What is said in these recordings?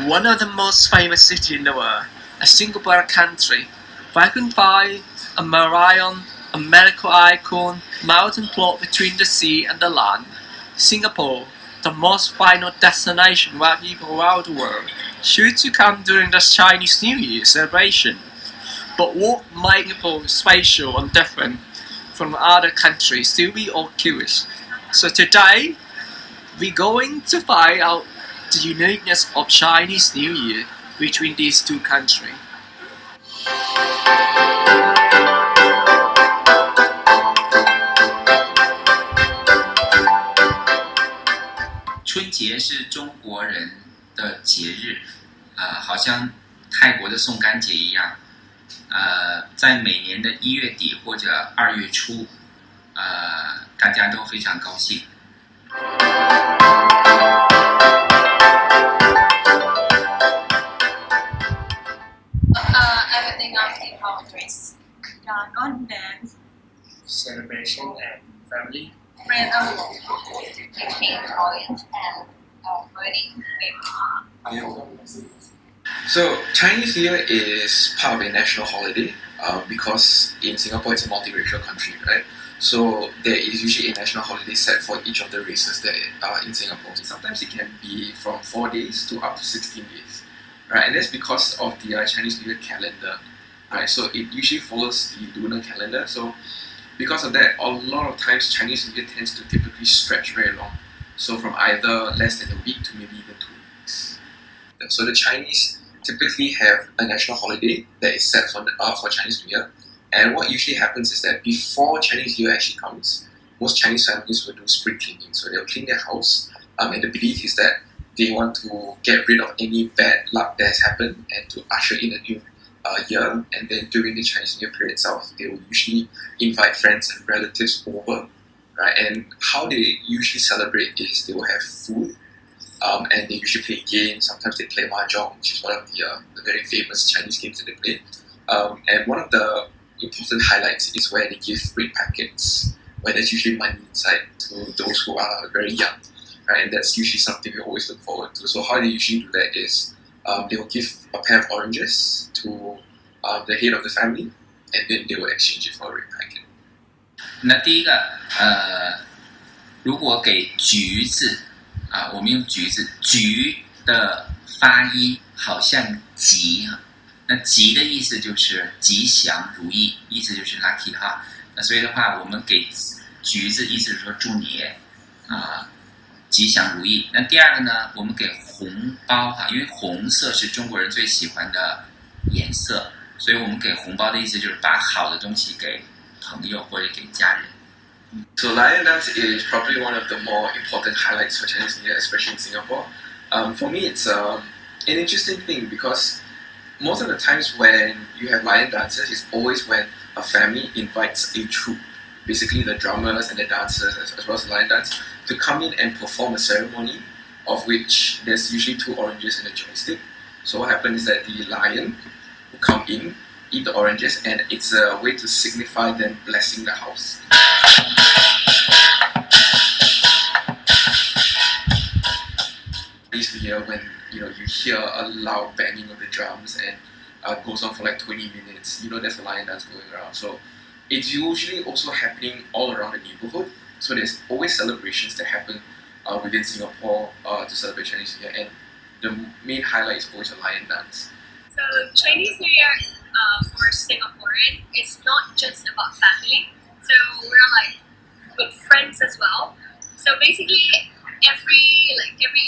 one of the most famous cities in the world, a Singapore country, where I can find a marine, a medical icon, mountain plot between the sea and the land. Singapore, the most final destination where people around the world should to come during the Chinese New Year celebration. But what makes it special and different from other countries still be all curious. So today, we're going to find out the uniqueness of Chinese New Year between these two countries. 春节是中国人的节日，好像泰国的宋干节一样，在每年的1月底或者2月初，大家都非常高兴。Everything of the holidays. Garden dance. Celebration and family. Friend came Orient and wedding. So Chinese New Year is part of a national holiday because in Singapore it's a multiracial country, right? So there is usually a national holiday set for each of the races that are in Singapore. Sometimes it can be from 4 days to up to 16 days, right? And that's because of the Chinese New Year calendar, right? So it usually follows the lunar calendar. So because of that, a lot of times Chinese New Year tends to typically stretch very long. So from either less than a week to maybe even 2 weeks. So the Chinese typically have a national holiday that is set for Chinese New Year. And what usually happens is that before Chinese New Year actually comes, most Chinese families will do spring cleaning. So they'll clean their house. And the belief is that they want to get rid of any bad luck that has happened and to usher in a new year. And then during the Chinese New Year period itself, they will usually invite friends and relatives over, right? And how they usually celebrate is they will have food, and they usually play games. Sometimes they play mahjong, which is one of the very famous Chinese games that they play. And one of the important highlights is where they give red packets, where there's usually money inside to those who are very young, right? And that's usually something we always look forward to. So how they usually do that is they will give a pair of oranges to the head of the family, and then they will exchange it for a red packet. 那第一个，如果给橘子我们用橘子，橘的发音好像吉啊。那吉的意思就是吉祥如意，意思就是 lucky 哈。那所以的话，我们给橘子，意思是说祝你吉祥如意。那第二个呢，我们给红包哈，因为红色是中国人最喜欢的颜色，所以我们给红包的意思就是把好的东西给朋友或者给家人。So lion dance is probably one of the more important highlights for Chinese New Year, especially in Singapore. For me, it's an interesting thing because most of the times when you have lion dances, it's always when a family invites a troupe, basically the drummers and the dancers as well as the lion dance, to come in and perform a ceremony of which there's usually 2 oranges and a joystick. So what happens is that the lion will come in, eat the oranges, and it's a way to signify them blessing the house. Used to hear when you hear a loud banging of the drums and goes on for like 20 minutes. There's a lion dance going around. So it's usually also happening all around the neighborhood. So there's always celebrations that happen within Singapore to celebrate Chinese New Year, and the main highlight is always a lion dance. So Chinese New Year for Singaporean is not just about family. So we're like with friends as well. So basically every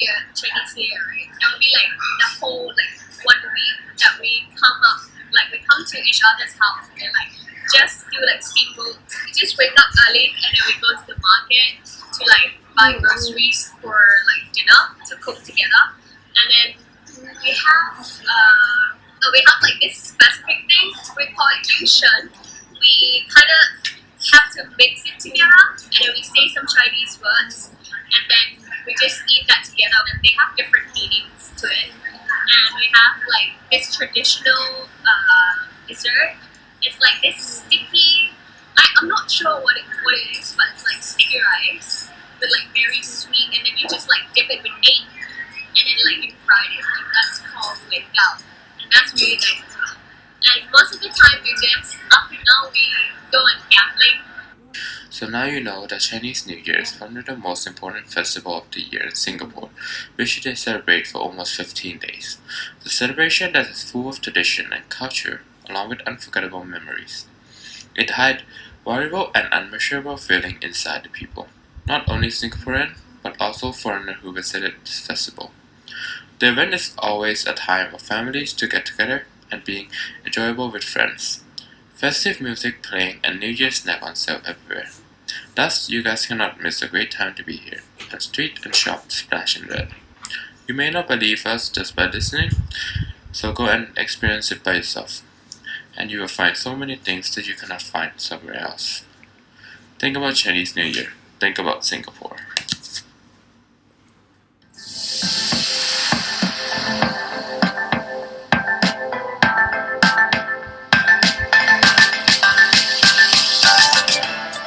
year Chinese New Year, right? There will be like the whole 1 week that we come to each other's house and then just do steamboat. We just wake up early and then we go to the market to buy groceries for dinner to cook together, and then we have this specific thing we call it Yushen. We kind of have to mix it together and then we say some Chinese words and then we just eat that together, and they have different meanings to it. And we have this traditional dessert. It's like this sticky, I'm not sure what it is, but it's sticky rice with very sweet, and then you just dip it with egg and then you Fridays, and that's called Wake Out, and that's really nice as well. And most of the time we dance. After now we go on gambling. So now you know that Chinese New Year is one of the most important festival of the year in Singapore, which they celebrate for almost 15 days. The celebration that is full of tradition and culture, along with unforgettable memories. It had valuable and unmeasurable feeling inside the people, not only Singaporean, but also foreigner who visited this festival. The event is always a time for families to get together and being enjoyable with friends. Festive music playing and New Year's snack on sale everywhere. Thus, you guys cannot miss a great time to be here. The street and shop splash in red. You may not believe us just by listening, so go and experience it by yourself. And you will find so many things that you cannot find somewhere else. Think about Chinese New Year. Think about Singapore.